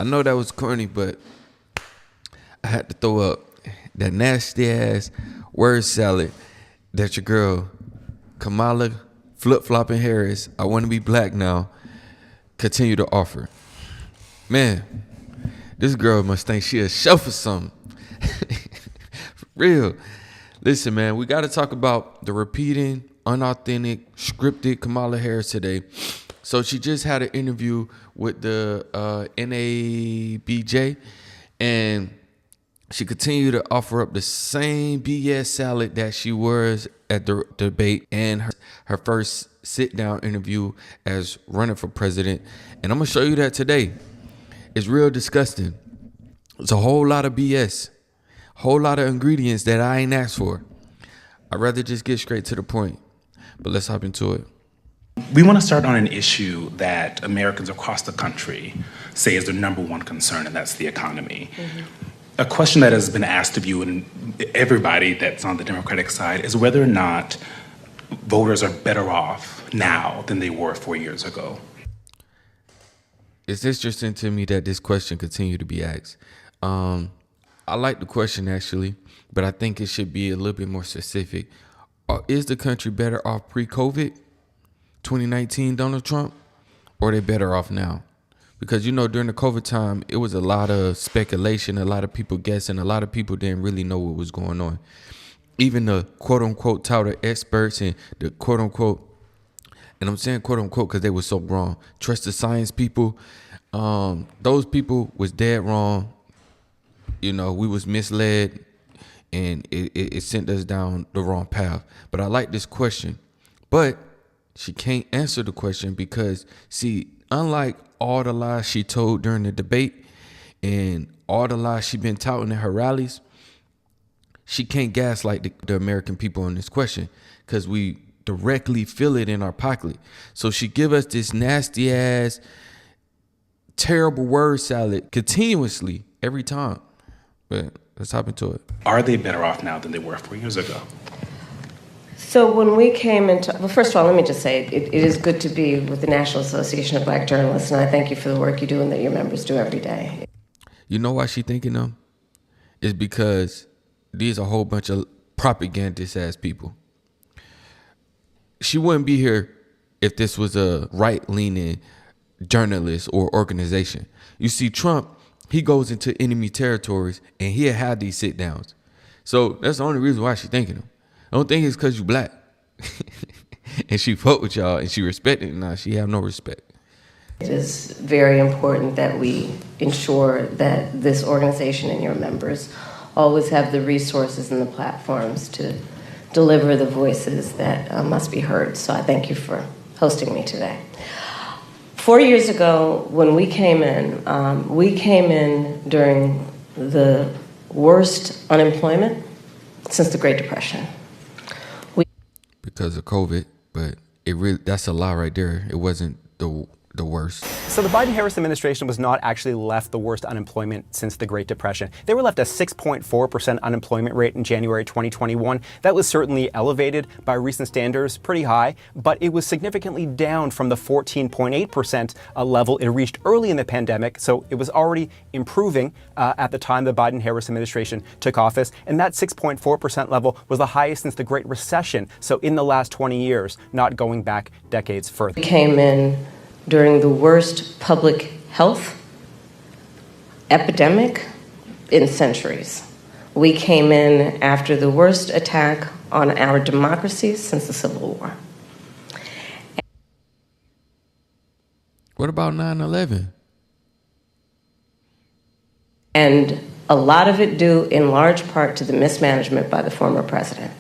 I know that was corny, but I had to throw up that nasty ass word salad that your girl Kamala flip-flopping Harris, I want to be black now, continue to offer. Man, this girl must think she a chef or something. For real. Listen, man, we got to talk about the repeating, unauthentic, scripted Kamala Harris today. So she just had an interview with the NABJ, and she continued to offer up the same BS salad that she was at the debate and her first sit-down interview as running for president. And I'm going to show you that today. It's real disgusting. It's a whole lot of BS, whole lot of ingredients that I ain't asked for. I'd rather just get straight to the point, but let's hop into it. We want to start on an issue that Americans across the country say is their number one concern, and that's the economy. Mm-hmm. A question that has been asked of you and everybody that's on the Democratic side is whether or not voters are better off now than they were 4 years ago. It's interesting to me that this question continued to be asked. I like the question, actually, but I think it should be a little bit more specific. Is the country better off pre-COVID, 2019 Donald Trump, or are they better off now? Because, you know, during the COVID time, it was a lot of speculation, a lot of people guessing, a lot of people didn't really know what was going on. Even the quote-unquote touted experts and the quote-unquote, and I'm saying quote-unquote because they were so wrong, trust the science people, those people was dead wrong. You know, we was misled, and it sent us down the wrong path. But I like this question. But she can't answer the question because, see, unlike all the lies she told during the debate and all the lies she been touting at her rallies, she can't gaslight the American people on this question because we directly feel it in our pocket. So she give us this nasty ass, terrible word salad continuously every time. But let's hop into it. Are they better off now than they were 4 years ago? So when we came into, well, first of all, let me just say, it is good to be with the National Association of Black Journalists, and I thank you for the work you do and that your members do every day. You know why she thinking them? It's because these are a whole bunch of propagandist-ass people. She wouldn't be here if this was a right-leaning journalist or organization. You see, Trump, he goes into enemy territories, and he'll have these sit-downs. So that's the only reason why she thinking them. I don't think it's because you black. And she fought with y'all and she respected it. Nah, she have no respect. It is very important that we ensure that this organization and your members always have the resources and the platforms to deliver the voices that must be heard. So I thank you for hosting me today. 4 years ago, when we came in during the worst unemployment since the Great Depression. Because of COVID, but it really, that's a lie right there. It wasn't the worst. So the Biden-Harris administration was not actually left the worst unemployment since the Great Depression. They were left a 6.4% unemployment rate in January 2021. That was certainly elevated by recent standards, pretty high, but it was significantly down from the 14.8% level it reached early in the pandemic. So it was already improving at the time the Biden-Harris administration took office. And that 6.4% level was the highest since the Great Recession. So in the last 20 years, not going back decades further. We came in during the worst public health epidemic in centuries. We came in after the worst attack on our democracy since the Civil War. What about 9/11? And a lot of it due in large part to the mismanagement by the former president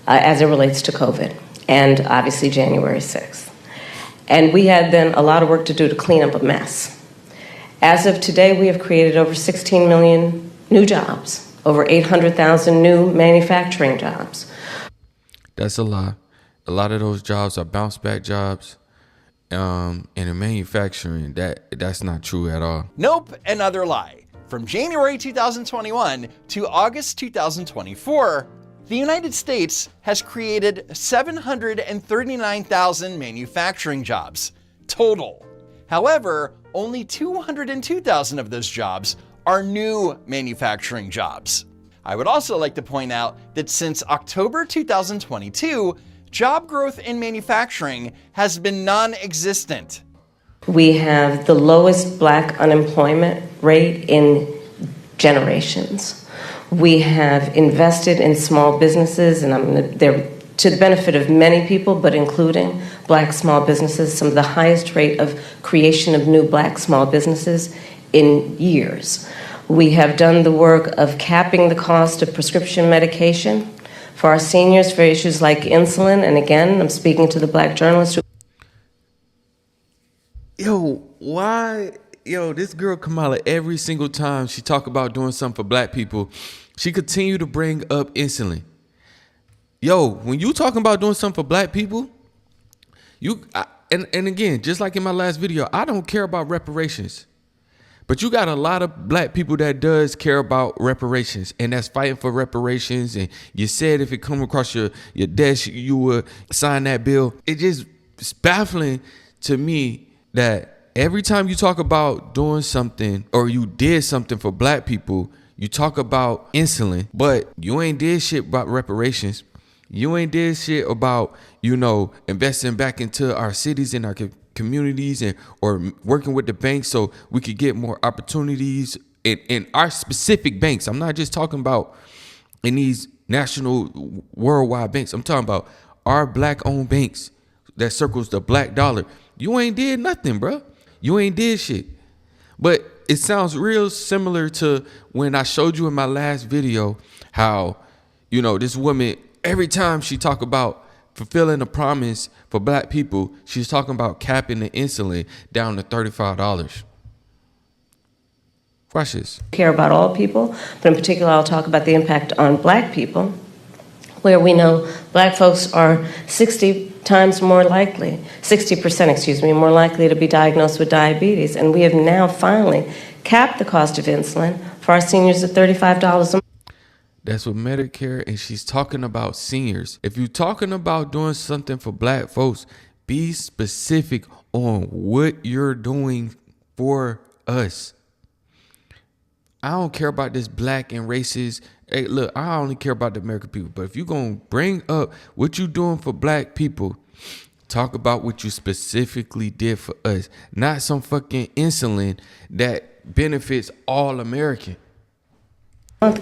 as it relates to COVID and obviously January 6th. And we had then a lot of work to do to clean up a mess. As of today, we have created over 16 million new jobs, over 800,000 new manufacturing jobs. That's a lie. A lot of those jobs are bounce back jobs. And in manufacturing, that's not true at all. Nope, another lie. From January 2021 to August 2024, the United States has created 739,000 manufacturing jobs total. However, only 202,000 of those jobs are new manufacturing jobs. I would also like to point out that since October 2022, job growth in manufacturing has been non-existent. We have the lowest black unemployment rate in generations. We have invested in small businesses, and they're to the benefit of many people, but including black small businesses, some of the highest rate of creation of new black small businesses in years. We have done the work of capping the cost of prescription medication for our seniors for issues like insulin. And again, I'm speaking to the black journalist who this girl Kamala, every single time she talk about doing something for black people, she continue to bring up insulin. When you talking about doing something for black people, and again, just like in my last video, I don't care about reparations. But you got a lot of black people that does care about reparations, and that's fighting for reparations. And you said if it come across your desk, you would sign that bill. It's baffling to me that every time you talk about doing something or you did something for black people, you talk about insulin, but you ain't did shit about reparations. You ain't did shit about, investing back into our cities and our communities or working with the banks so we could get more opportunities in our specific banks. I'm not just talking about in these national worldwide banks. I'm talking about our black owned banks that circles the black dollar. You ain't did nothing, bro. You ain't did shit. But it sounds real similar to when I showed you in my last video how, this woman, every time she talk about fulfilling a promise for black people, she's talking about capping the insulin down to $35. Watch this. care about all people, but in particular, I'll talk about the impact on black people, where we know black folks are 60% more likely to be diagnosed with diabetes. And we have now finally capped the cost of insulin for our seniors at $35 a month. That's with Medicare, and she's talking about seniors. If you're talking about doing something for black folks, be specific on what you're doing for us. I don't care about this black and racist. Hey, look, I only care about the American people. But if you're going to bring up what you're doing for black people, talk about what you specifically did for us, not some fucking insulin that benefits all American.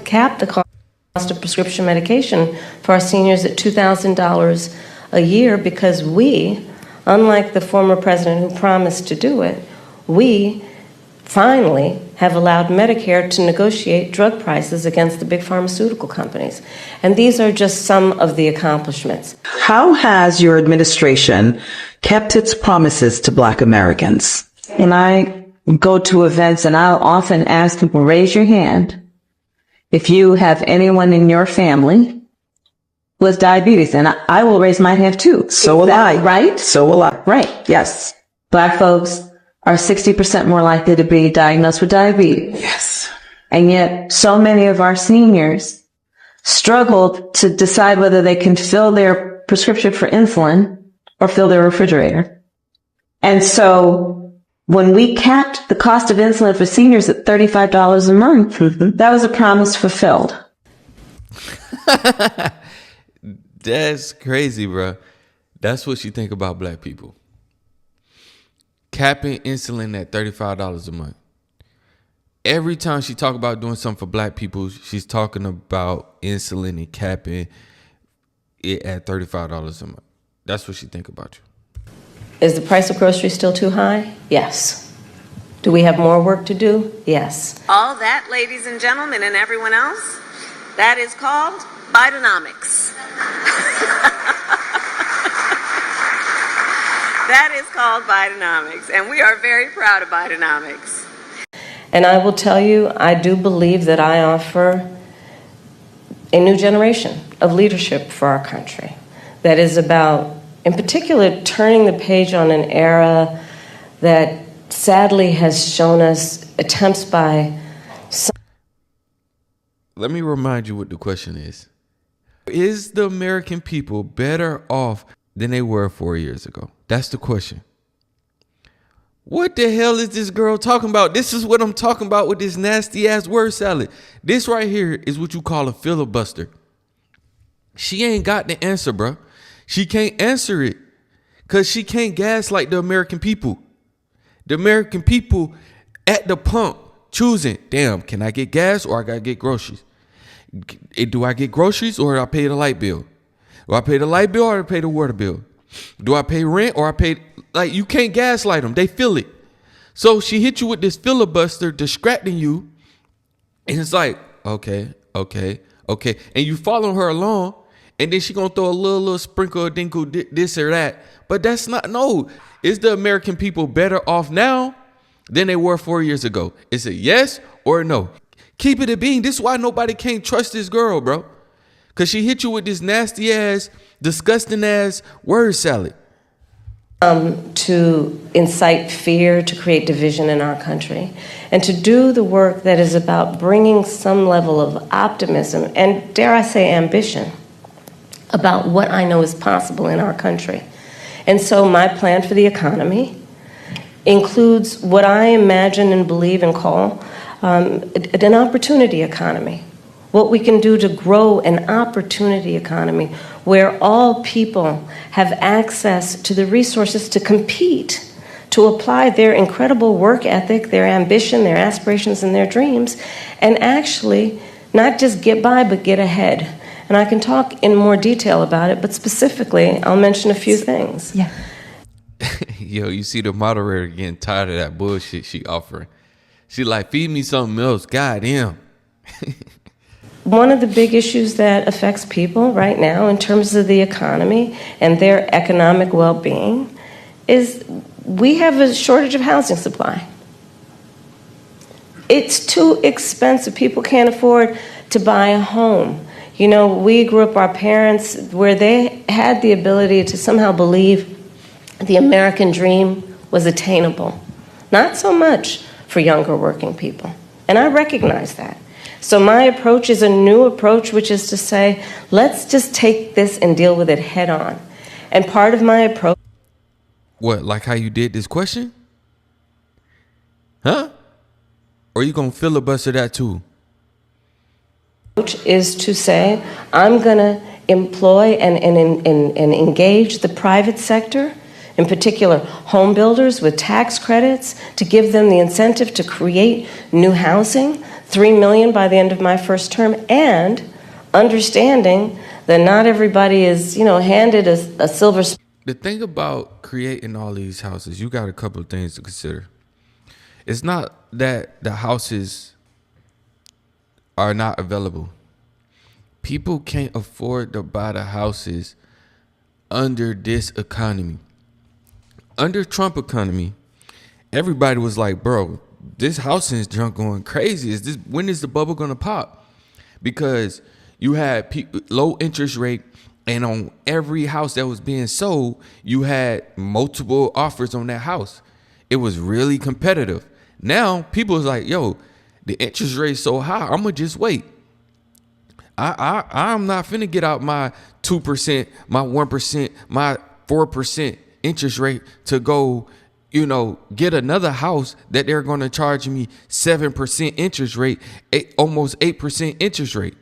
Cap the cost of prescription medication for our seniors at $2,000 a year because we, unlike the former president who promised to do it, we finally have allowed Medicare to negotiate drug prices against the big pharmaceutical companies. And these are just some of the accomplishments. How has your administration kept its promises to Black Americans? And I go to events and I'll often ask people, raise your hand if you have anyone in your family who has diabetes. And I will raise my hand too. So will I. Right? So will I. Right. Yes. Black folks are 60% more likely to be diagnosed with diabetes. Yes. And yet so many of our seniors struggle to decide whether they can fill their prescription for insulin or fill their refrigerator. And so when we capped the cost of insulin for seniors at $35 a month, that was a promise fulfilled. That's crazy, bro. That's what she think about black people. Capping insulin at $35 a month. Every time she talk about doing something for black people, she's talking about insulin and capping it at $35 a month. That's what she think about you. Is the price of groceries still too high? Yes. Do we have more work to do? Yes. All that, ladies and gentlemen, and everyone else, that is called Bidenomics. That is called Bidenomics, and we are very proud of Bidenomics. And I will tell you, I do believe that I offer a new generation of leadership for our country that is about, in particular, turning the page on an era that sadly has shown us attempts by some. Let me remind you what the question is. Is the American people better off than they were 4 years ago? That's the question. What the hell is this girl talking about? This is what I'm talking about with this nasty ass word salad. This right here is what you call a filibuster. She ain't got the answer, bro. She can't answer it because she can't gaslight the American people. The American people at the pump choosing, damn, can I get gas or I gotta get groceries? Do I get groceries or do I pay the light bill? Do I pay the light bill or do I pay the water bill? Do I pay rent or I pay, like, you can't gaslight them. They feel it. So she hit you with this filibuster distracting you. And it's like, okay. And you follow her along. And then she gonna throw a little sprinkle of dinkle this or that. But that's not, no. Is the American people better off now than they were 4 years ago? Is it yes or no? Keep it a bean. This is why nobody can't trust this girl, bro. Because she hit you with this nasty ass, disgusting ass word salad. To incite fear, to create division in our country, and to do the work that is about bringing some level of optimism and, dare I say, ambition about what I know is possible in our country. And so my plan for the economy includes what I imagine and believe and call an opportunity economy. What we can do to grow an opportunity economy where all people have access to the resources to compete, to apply their incredible work ethic, their ambition, their aspirations, and their dreams, and actually not just get by, but get ahead. And I can talk in more detail about it, but specifically, I'll mention a few things. Yeah. Yo, you see the moderator getting tired of that bullshit she offering. She like, feed me something else. Goddamn. One of the big issues that affects people right now in terms of the economy and their economic well-being is we have a shortage of housing supply. It's too expensive. People can't afford to buy a home. You know, we grew up, our parents, where they had the ability to somehow believe the American dream was attainable. Not so much for younger working people. And I recognize that. So my approach is a new approach, which is to say, let's just take this and deal with it head on. And part of my approach... What, like how you did this question? Huh? Or you gonna filibuster that too? is to say, I'm going to employ and engage the private sector, in particular home builders with tax credits, to give them the incentive to create new housing, 3 million by the end of my first term, and understanding that not everybody is, handed a silver spoon. The thing about creating all these houses, you got a couple of things to consider. It's not that the houses are not available. People can't afford to buy the houses under this economy. Under Trump economy, everybody was like, bro, this housing is junk going crazy. When is the bubble gonna pop? Because you had low interest rate, and on every house that was being sold, you had multiple offers on that house. It was really competitive. Now people was like, yo, the interest rate's so high, I'm gonna just wait. I'm not finna get out my 2%, my 1%, my 4% interest rate to go, get another house that they're gonna charge me 7% interest rate, almost 8% interest rate.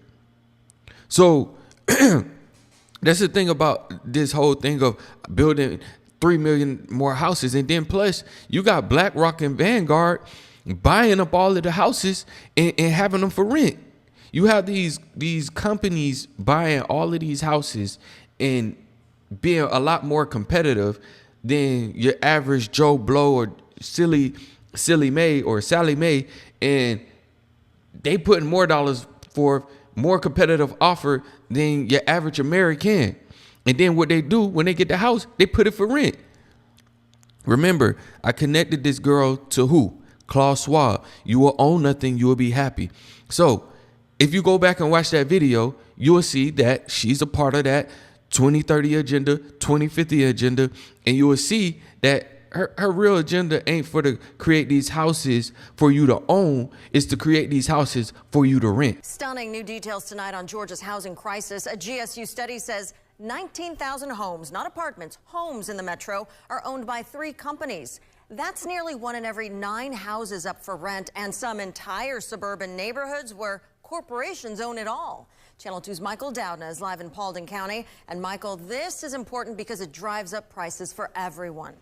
So that's the thing about this whole thing of building 3 million more houses. And then plus you got BlackRock and Vanguard buying up all of the houses and having them for rent. You have these companies buying all of these houses and being a lot more competitive than your average Joe Blow or Silly Mae or Sally Mae, and they putting more dollars for more competitive offer than your average American. And then what they do when they get the house, they put it for rent. Remember, I connected this girl to who? Klaus Schwab. You will own nothing, you will be happy. So if you go back and watch that video, you will see that she's a part of that 2030 agenda, 2050 agenda, and you will see that her real agenda ain't for to create these houses for you to own, it's to create these houses for you to rent. Stunning new details tonight on Georgia's housing crisis. A GSU study says 19,000 homes, not apartments, homes in the metro are owned by 3 companies. That's nearly 1 in every 9 houses up for rent, and some entire suburban neighborhoods where corporations own it all. Channel 2's Michael Doudna is live in Paulding County. And Michael, this is important because it drives up prices for everyone.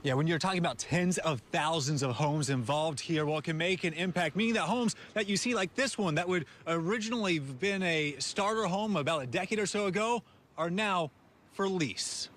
Yeah, when you're talking about tens of thousands of homes involved here, well, it can make an impact, meaning that homes that you see like this one that would originally have been a starter home about a decade or so ago are now for lease.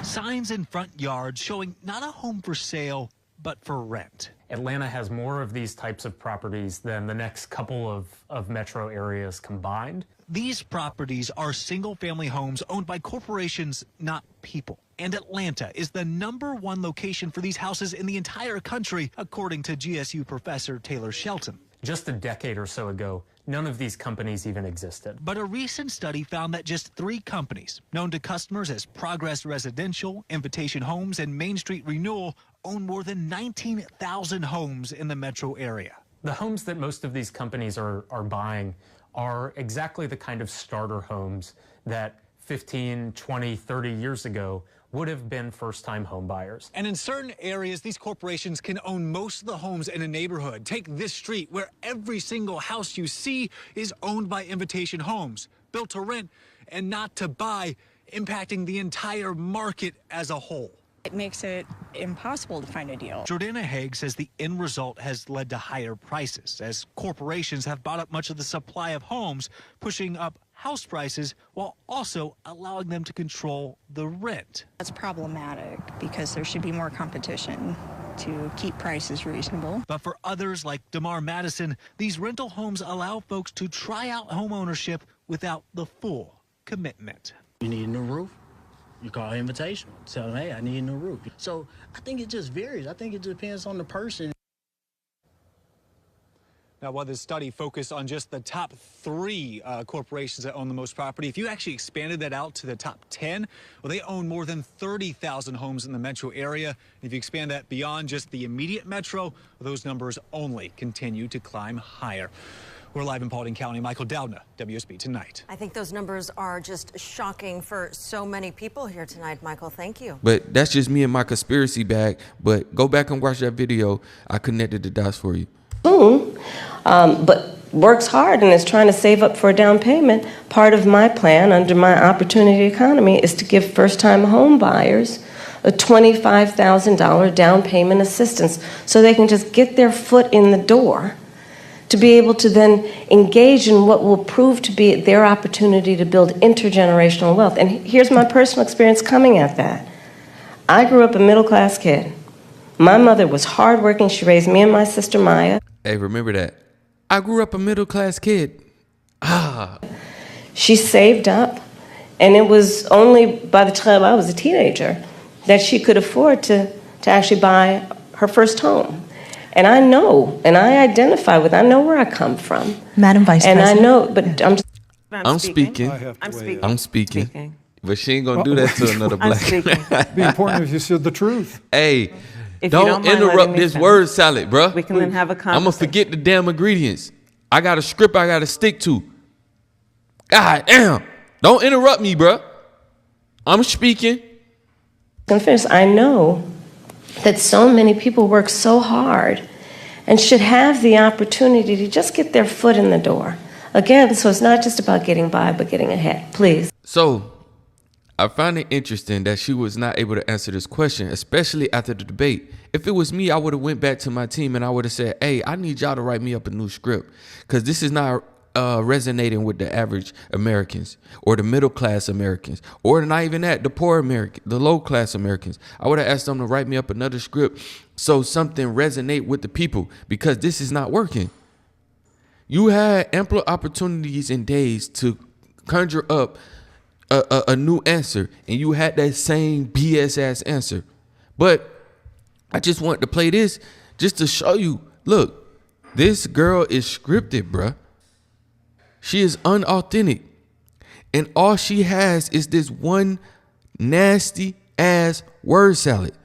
Signs in front yards showing not a home for sale, but for rent. Atlanta has more of these types of properties than the next couple of metro areas combined. These properties are single-family homes owned by corporations, not people. And Atlanta is the #1 location for these houses in the entire country, according to GSU professor Taylor Shelton. Just a decade or so ago, none of these companies even existed. But a recent study found that just 3 companies, known to customers as Progress Residential, Invitation Homes, and Main Street Renewal, own more than 19,000 homes in the metro area. The homes that most of these companies are buying are exactly the kind of starter homes that 15, 20, 30 years ago would have been first-time home buyers. And in certain areas, these corporations can own most of the homes in a neighborhood. Take this street where every single house you see is owned by Invitation Homes, built to rent and not to buy, impacting the entire market as a whole. It makes it impossible to find a deal. Jordana Haig says the end result has led to higher prices as corporations have bought up much of the supply of homes, pushing up house prices while also allowing them to control the rent. That's problematic because there should be more competition to keep prices reasonable. But for others like DeMar Madison, these rental homes allow folks to try out home ownership without the full commitment. You need a new roof? You call Invitation, tell them, hey, I need a new roof. So I think it just varies. I think it depends on the person. Now, while this study focused on just the top 3 corporations that own the most property, if you actually expanded that out to the top 10, well, they own more than 30,000 homes in the metro area. And if you expand that beyond just the immediate metro, those numbers only continue to climb higher. We're live in Paulding County. Michael Doudna, WSB Tonight. I think those numbers are just shocking for so many people here tonight, Michael. Thank you. But that's just me and my conspiracy bag. But go back and watch that video. I connected the dots for you. But works hard and is trying to save up for a down payment. Part of my plan under my opportunity economy is to give first-time home buyers a $25,000 down payment assistance so they can just get their foot in the door to be able to then engage in what will prove to be their opportunity to build intergenerational wealth. And here's my personal experience coming at that. I grew up a middle-class kid. My mother was hardworking. She raised me and my sister Maya. Hey, remember that. I grew up a middle-class kid. She saved up, and it was only by the time I was a teenager that she could afford to actually buy her first home. And I know, and I identify with, I know where I come from. Madam Vice and President. I know, but I'm speaking. I'm speaking. But she ain't gonna do that to another black. It'd be important if you said the truth. Hey, If you don't mind interrupt letting me this finish, word salad, bruh. we can then have a I'm gonna conversation. forget the damn ingredients. I got a script I gotta stick to. God damn. Don't interrupt me, bruh. I'm speaking. confess, I know that so many people work so hard and should have the opportunity to just get their foot in the door. Again, so it's not just about getting by, but getting ahead. Please. So, I find it interesting that she was not able to answer this question, especially after the debate. If it was me, I would have went back to my team and I would have said, hey, I need y'all to write me up a new script because this is not resonating with the average Americans or the middle class Americans or not even that, the poor American, the low class Americans. I would have asked them to write me up another script so something resonate with the people because this is not working. You had ample opportunities and days to conjure up a new answer, and you had that same BS ass answer. But I just want to play this just to show you, look, this girl is scripted, bruh. She is unauthentic. And all she has is this one nasty ass word salad.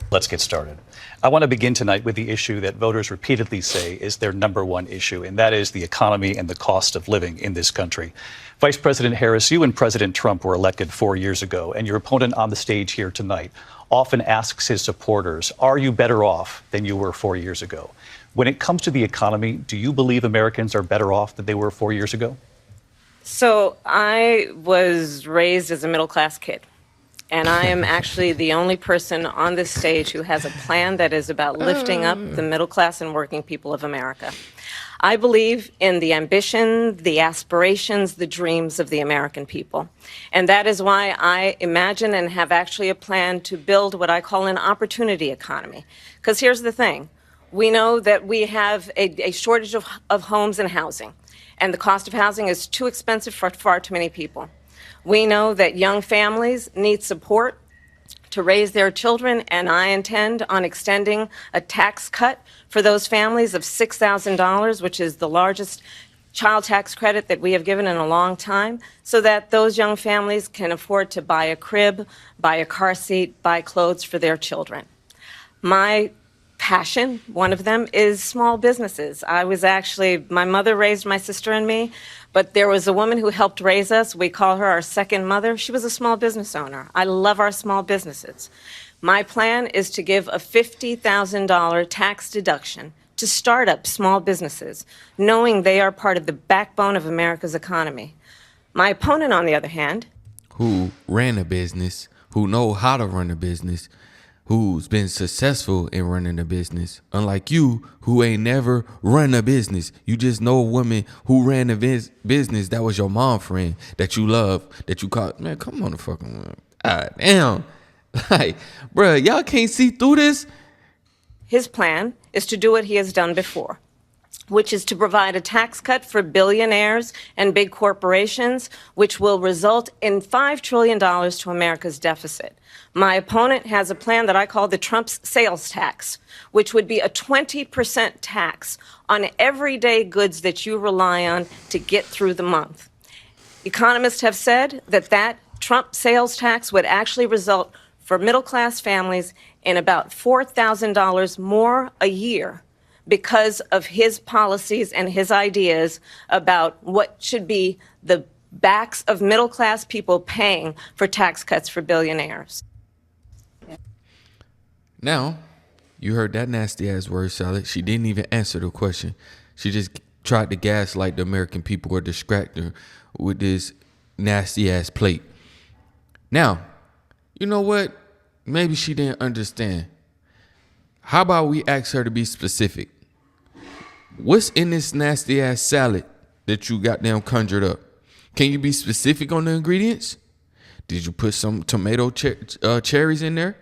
Let's get started. I want to begin tonight with the issue that voters repeatedly say is their number one issue, and that is the economy and the cost of living in this country. Vice President Harris, you and President Trump were elected 4 years ago, and your opponent on the stage here tonight often asks his supporters, are you better off than you were 4 years ago? When it comes to the economy, do you believe Americans are better off than they were 4 years ago? So I was raised as a middle-class kid. And I am actually the only person on this stage who has a plan that is about lifting up the middle class and working people of America. I believe in the ambition, the aspirations, the dreams of the American people. And that is why I imagine and have actually a plan to build what I call an opportunity economy. Because here's the thing. We know that we have a shortage of homes and housing. And the cost of housing is too expensive for far too many people. We know that young families need support to raise their children, and I intend on extending a tax cut for those families of $6,000, which is the largest child tax credit that we have given in a long time, so that those young families can afford to buy a crib, buy a car seat, buy clothes for their children. My passion, one of them, is small businesses. My mother raised my sister and me, but there was a woman who helped raise us. We call her our second mother. She was a small business owner. I love our small businesses. My plan is to give a $50,000 tax deduction to start up small businesses, knowing they are part of the backbone of America's economy. My opponent, on the other hand, who ran a business, who know how to run a business, who's been successful in running a business, unlike you, who ain't never run a business. You just know a woman who ran a business that was your mom friend, that you love, that you called. Man, come on the fucking one. God damn. Like, bruh, y'all can't see through this? his plan is to do what he has done before, which is to provide a tax cut for billionaires and big corporations, which will result in $5 trillion to America's deficit. My opponent has a plan that I call the Trump's sales tax, which would be a 20% tax on everyday goods that you rely on to get through the month. Economists have said that that Trump sales tax would actually result for middle-class families in about $4,000 more a year because of his policies and his ideas about what should be the backs of middle-class people paying for tax cuts for billionaires. Now, you heard that nasty-ass word salad. She didn't even answer the question. She just tried to gaslight the American people or distract her with this nasty-ass plate. Now, you know what? Maybe she didn't understand. How about we ask her to be specific? What's in this nasty-ass salad that you goddamn conjured up? Can you be specific on the ingredients? Did you put some tomato cherries in there?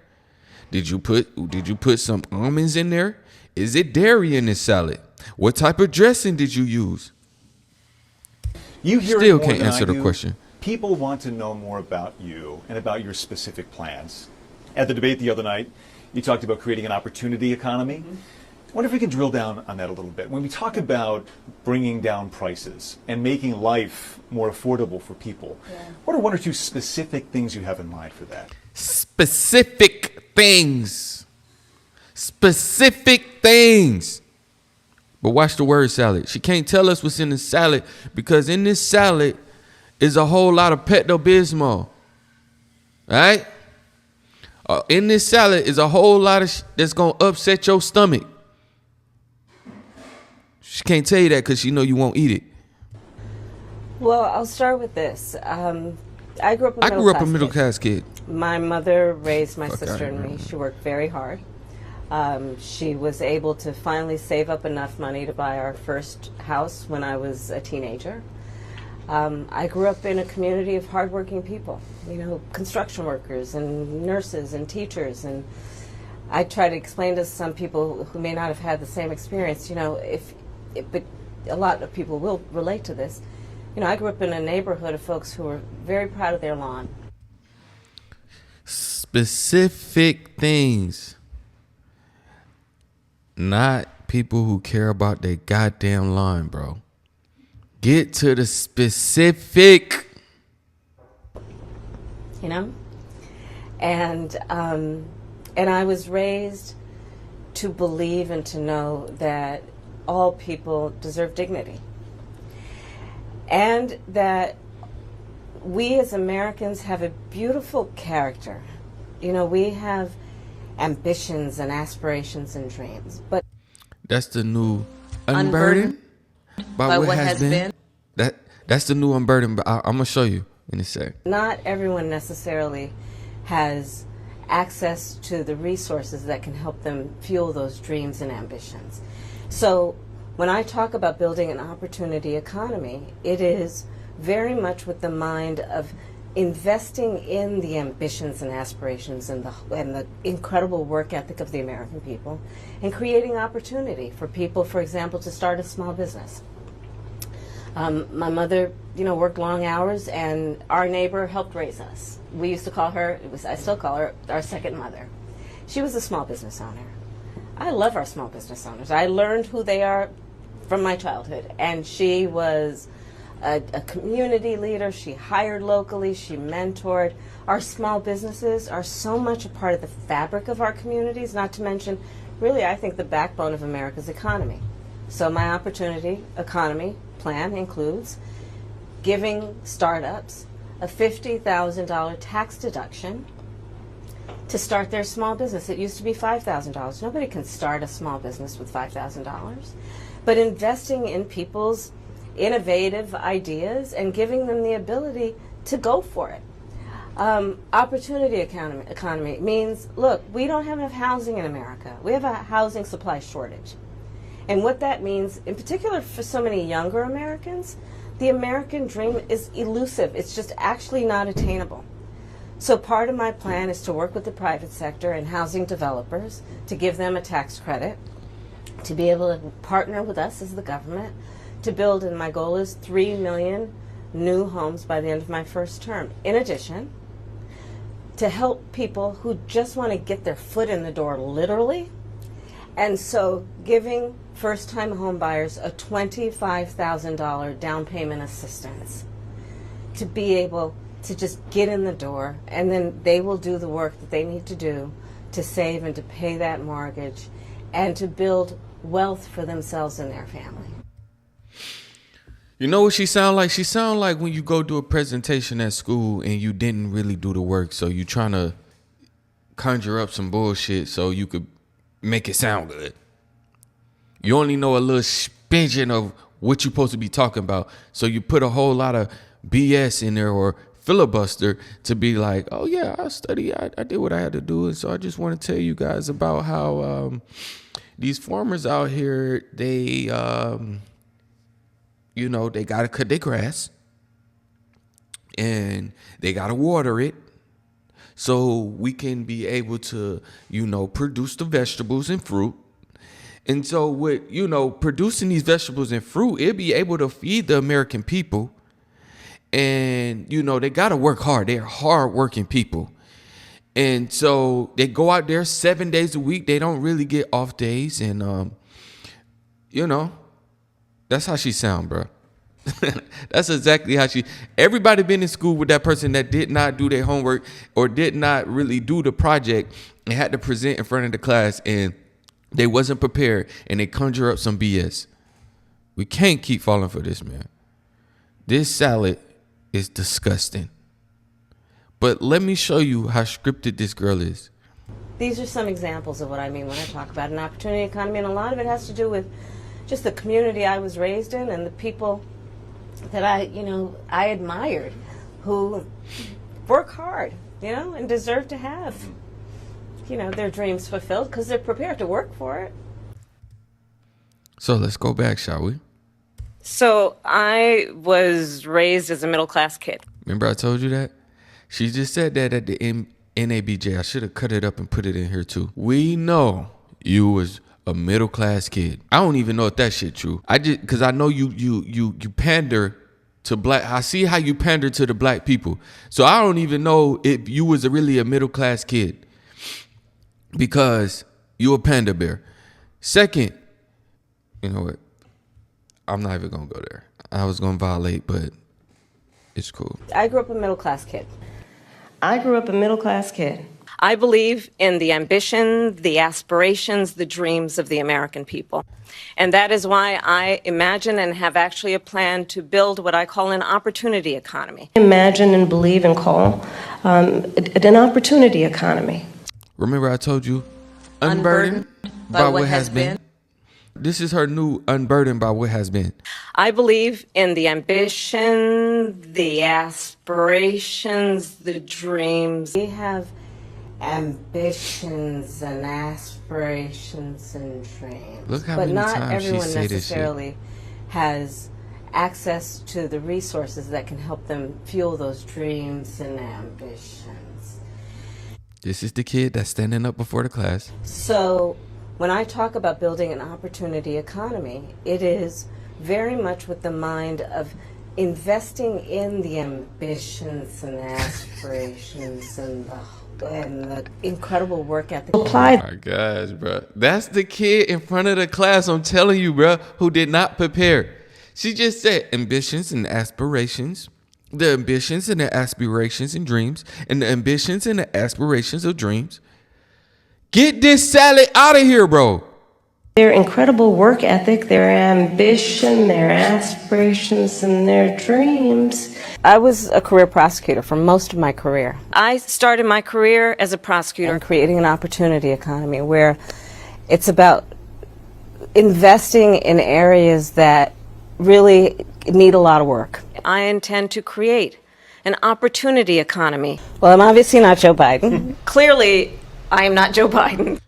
Did you put some almonds in there? Is it dairy in this salad? What type of dressing did you use? You hear Still it more can't than answer I the do. question. People want to know more about you and about your specific plans. At the debate the other night, you talked about creating an opportunity economy. I wonder if we can drill down on that a little bit. When we talk about bringing down prices and making life more affordable for people, what are one or two specific things you have in mind for that? Specific things. Specific things. But watch the word salad. She can't tell us what's in the salad because in this salad is a whole lot of Pepto-Bismol. All right? In this salad is a whole lot of that's going to upset your stomach. She can't tell you that because she know you won't eat it. Well, I'll start with this. I grew up a middle-class kid. My mother raised my Fuck sister outta and here. me. She worked very hard. She was able to finally save up enough money to buy our first house when I was a teenager. I grew up in a community of hardworking people, you know, construction workers and nurses and teachers. And I try to explain to some people who may not have had the same experience, you know, but a lot of people will relate to this. You know, I grew up in a neighborhood of folks who were very proud of their lawn. Specific things. Not people who care about their goddamn lawn, bro. Get to the specific. You know? And And I was raised to believe and to know that all people deserve dignity. And that we as Americans have a beautiful character. You know, we have ambitions and aspirations and dreams. But that's the new unburden by what has been. That's the new unburden. But I'm gonna show you in a sec. Not everyone necessarily has access to the resources that can help them fuel those dreams and ambitions. So when I talk about building an opportunity economy, it is very much with the mind of investing in the ambitions and aspirations and the incredible work ethic of the American people, and creating opportunity for people, for example, to start a small business. My mother, worked long hours, and our neighbor helped raise us. We used to call her, I still call her, our second mother. She was a small business owner. I love our small business owners. I learned who they are from my childhood, and she was a community leader. She hired locally. She mentored. Our small businesses are so much a part of the fabric of our communities, not to mention, really, I think, the backbone of America's economy. So my opportunity economy plan includes giving startups a $50,000 tax deduction to start their small business. It used to be $5,000. Nobody can start a small business with $5,000. But investing in people's innovative ideas and giving them the ability to go for it. Opportunity economy means, look, we don't have enough housing in America. We have a housing supply shortage. And what that means, in particular for so many younger Americans, the American dream is elusive. It's just actually not attainable. So part of my plan is to work with the private sector and housing developers to give them a tax credit, to be able to partner with us as the government, to build, and my goal is 3 million new homes by the end of my first term. In addition, to help people who just want to get their foot in the door, literally. And so giving first-time home buyers a $25,000 down payment assistance to be able to just get in the door, and then they will do the work that they need to do to save and to pay that mortgage and to build wealth for themselves and their family. You know what she sound like? She sound like when you go do a presentation at school and you didn't really do the work, so you trying to conjure up some bullshit so you could make it sound good. You only know a little smidgen of what you're supposed to be talking about, so you put a whole lot of BS in there or filibuster to be like, oh yeah, I studied, I did what I had to do, and so I just want to tell you guys about how these farmers out here, they they gotta cut their grass and they gotta water it so we can be able to, produce the vegetables and fruit. And so with, producing these vegetables and fruit, it'll be able to feed the American people. And, they gotta work hard. They're hard-working people. And so they go out there 7 days a week. They don't really get off days. And, that's how she sound, bro. That's exactly how everybody been in school with that person that did not do their homework or did not really do the project and had to present in front of the class and they wasn't prepared and they conjure up some BS. We can't keep falling for this, man. This salad is disgusting. But let me show you how scripted this girl is. These are some examples of what I mean when I talk about an opportunity economy, and a lot of it has to do with just the community I was raised in and the people that I admired who work hard, and deserve to have, their dreams fulfilled because they're prepared to work for it. So let's go back, shall we? So I was raised as a middle-class kid. Remember I told you that? She just said that at the NABJ. I should have cut it up and put it in here too. We know you was a middle-class kid. I don't even know if that shit true. Because I know you pander to black. I see how you pander to the black people. So I don't even know if you was really a middle-class kid because you a panda bear. Second, you know what? I'm not even gonna go there. I was gonna violate, but it's cool. I grew up a middle-class kid. I believe in the ambition, the aspirations, the dreams of the American people. And that is why I imagine and have actually a plan to build what I call an opportunity economy. Imagine and believe and call an opportunity economy. Remember I told you, unburdened by what has been. This is her new unburdened by what has been. I believe in the ambition, the aspirations, the dreams. We have ambitions and aspirations and dreams. Look how but many not times she everyone say this shit. necessarily has access to the resources that can help them fuel those dreams and ambitions. This is the kid that's standing up before the class. So when I talk about building an opportunity economy, it is very much with the mind of investing in the ambitions and aspirations and the incredible work ethic. Oh my gosh, bro. That's the kid in front of the class, I'm telling you, bro, who did not prepare. She just said ambitions and aspirations, the ambitions and the aspirations and dreams, and the ambitions and the aspirations of dreams. Get this salad out of here, bro. Their incredible work ethic, their ambition, their aspirations, and their dreams. I was a career prosecutor for most of my career. I started my career as a prosecutor creating an opportunity economy where it's about investing in areas that really need a lot of work. I intend to create an opportunity economy. Well, I'm obviously not Joe Biden. Clearly, I am not Joe Biden.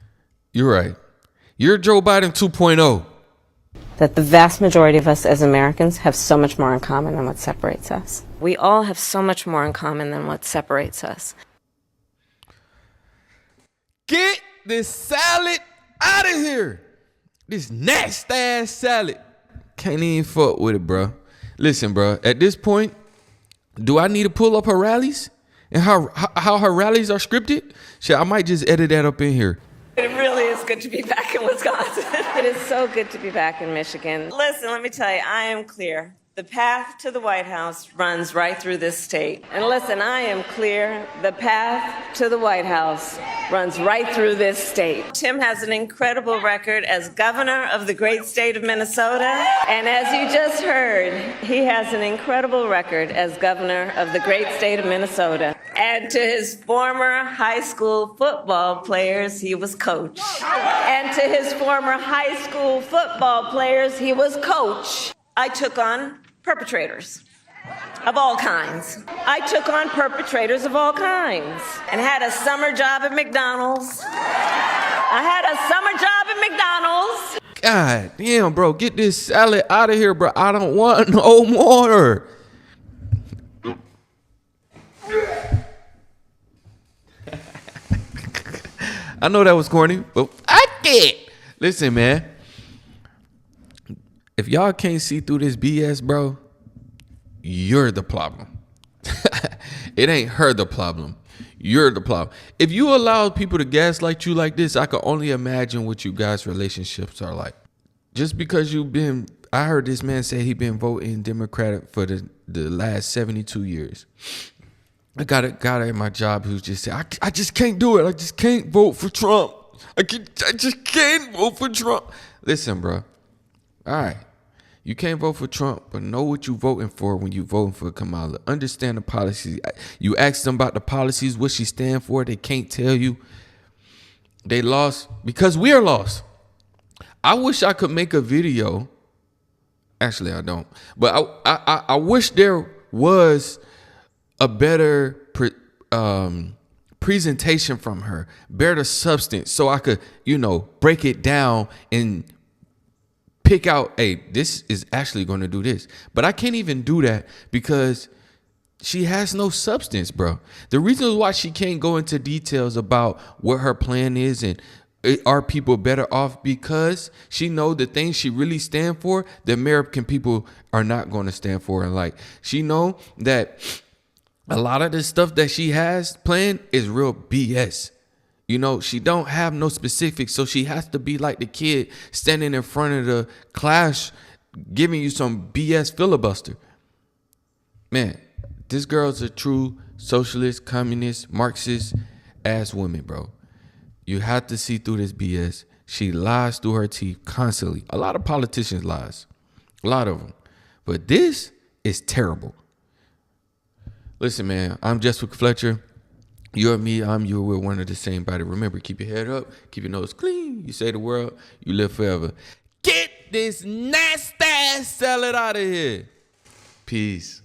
You're right. You're Joe Biden 2.0. That the vast majority of us as Americans have so much more in common than what separates us. We all have so much more in common than what separates us. Get this salad out of here. This nasty ass salad. Can't even fuck with it, bro. Listen, bro. At this point, do I need to pull up her rallies? And how her rallies are scripted? Shit, I might just edit that up in here. It really is good to be back in Wisconsin. It is so good to be back in Michigan. Listen, let me tell you, I am clear. The path to the White House runs right through this state. And listen, I am clear. The path to the White House runs right through this state. Tim has an incredible record as governor of the great state of Minnesota. And as you just heard, he has an incredible record as governor of the great state of Minnesota. And to his former high school football players, he was coach. And to his former high school football players, he was coach. I took on perpetrators of all kinds. I took on perpetrators of all kinds and had a summer job at McDonald's. I had a summer job at McDonald's. God damn, bro. Get this salad out of here, bro. I don't want no more. I know that was corny, but fuck it. Listen, man. If y'all can't see through this BS, bro, you're the problem. It ain't her the problem. You're the problem. If you allow people to gaslight you like this, I can only imagine what you guys' relationships are like. Just because I heard this man say he been voting Democratic for the last 72 years. I got a guy at my job who's just said, I just can't do it. I just can't vote for Trump. I just can't vote for Trump. Listen, bro. All right. You can't vote for Trump, but know what you're voting for when you're voting for Kamala. Understand the policies. You ask them about the policies, what she stand for. They can't tell you. They lost because we are lost. I wish I could make a video. Actually, I don't. But I wish there was a better presentation from her, better substance, so I could, break it down and pick out, hey, this is actually going to do this. But I can't even do that because she has no substance, bro. The reason why she can't go into details about what her plan is and are people better off, because she know the things she really stand for, the American people are not going to stand for. And like, she know that a lot of the stuff that she has planned is real BS. She don't have no specifics, so she has to be like the kid standing in front of the class giving you some BS filibuster. Man, this girl's a true socialist, communist, Marxist, ass woman, bro. You have to see through this BS. She lies through her teeth constantly. A lot of politicians lies. A lot of them. But this is terrible. Listen, man, I'm Jessica Fletcher. You're me, I'm you. We're one of the same body. Remember, keep your head up, keep your nose clean. You save the world, you live forever. Get this nasty salad out of here. Peace.